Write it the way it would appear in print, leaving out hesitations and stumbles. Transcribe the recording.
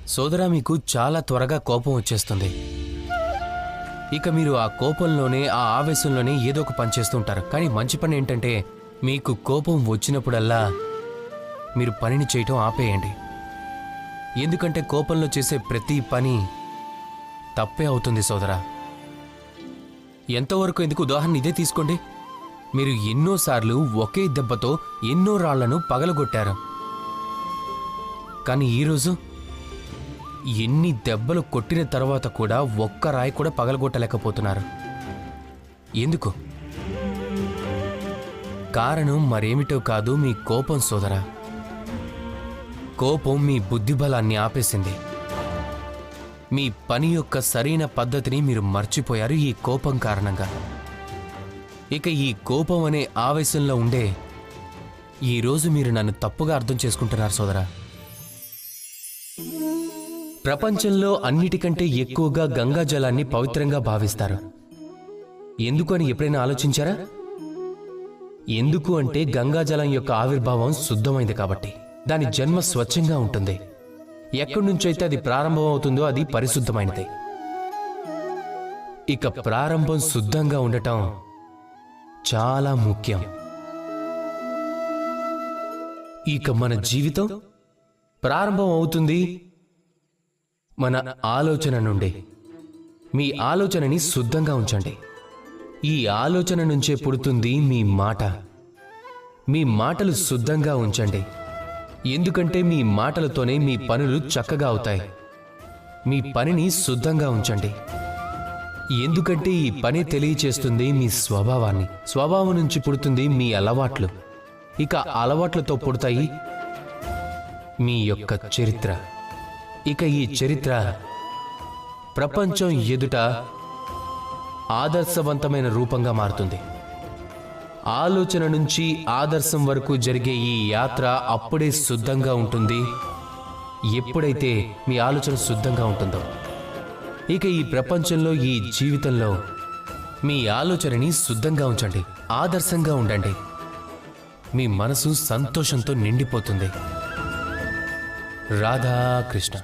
సోదరా, మీకు చాలా త్వరగా కోపం వచ్చేస్తుంది. ఇక మీరు ఆ కోపంలోనే, ఆ ఆవేశంలోనే ఏదో ఒక పని చేస్తూ ఉంటారు. కానీ మంచి పని ఏంటంటే, మీకు కోపం వచ్చినప్పుడల్లా మీరు పనిని చేయటం ఆపేయండి. ఎందుకంటే కోపంలో చేసే ప్రతి పని తప్పే అవుతుంది సోదరా. ఎంతవరకు ఎందుకు, ఉదాహరణ ఇదే తీసుకోండి. మీరు ఎన్నోసార్లు ఒకే దెబ్బతో ఎన్నో రాళ్లను పగలగొట్టారు. కానీ ఈరోజు ఎన్ని దెబ్బలు కొట్టిన తర్వాత కూడా ఒక్క రాయి కూడా పగలగొట్టలేకపోతున్నారు. ఎందుకు? కారణం మరేమిటో కాదు, మీ కోపం సోదరా. కోపం మీ బుద్ధిబలాన్ని ఆపేసింది. మీ పని యొక్క సరైన పద్ధతిని మీరు మర్చిపోయారు ఈ కోపం కారణంగా. ఇక ఈ కోపం అనే ఆవేశంలో ఉండే ఈరోజు మీరు నన్ను తప్పుగా అర్థం చేసుకుంటున్నారు సోదరా. ప్రపంచంలో అన్నిటికంటే ఎక్కువగా గంగా జలాన్ని పవిత్రంగా భావిస్తారు. ఎందుకు అని ఎప్పుడైనా ఆలోచించారా? ఎందుకు అంటే గంగాజలం యొక్క ఆవిర్భావం శుద్ధమైంది కాబట్టి. దాని జన్మ స్వచ్ఛంగా ఉంటుంది. ఎక్కడి నుంచైతే అది ప్రారంభం అవుతుందో అది పరిశుద్ధమైనది. ఇక ప్రారంభం శుద్ధంగా ఉండటం చాలా ముఖ్యం. ఇక మన జీవితం ప్రారంభం అవుతుంది మన ఆలోచన నుండి. మీ ఆలోచనని శుద్ధంగా ఉంచండి. ఈ ఆలోచన నుంచే పుడుతుంది మీ మాట. మీ మాటలు శుద్ధంగా ఉంచండి. ఎందుకంటే మీ మాటలతోనే మీ పనులు చక్కగా అవుతాయి. మీ పనిని శుద్ధంగా ఉంచండి. ఎందుకంటే ఈ పని తెలియచేస్తుంది మీ స్వభావాన్ని. స్వభావం నుంచి పుడుతుంది మీ అలవాట్లు. ఇక అలవాట్లతో పుడతాయి మీ యొక్క చరిత్ర. ఇక ఈ చరిత్ర ప్రపంచం ఎదుట ఆదర్శవంతమైన రూపంగా మారుతుంది. ఆలోచన నుంచి ఆదర్శం వరకు జరిగే ఈ యాత్ర అప్పుడే శుద్ధంగా ఉంటుంది ఎప్పుడైతే మీ ఆలోచన శుద్ధంగా ఉంటుందో. ఇక ఈ ప్రపంచంలో, ఈ జీవితంలో మీ ఆలోచనని శుద్ధంగా ఉంచండి. ఆదర్శంగా ఉండండి. మీ మనసు సంతోషంతో నిండిపోతుంది. రాధాకృష్ణ.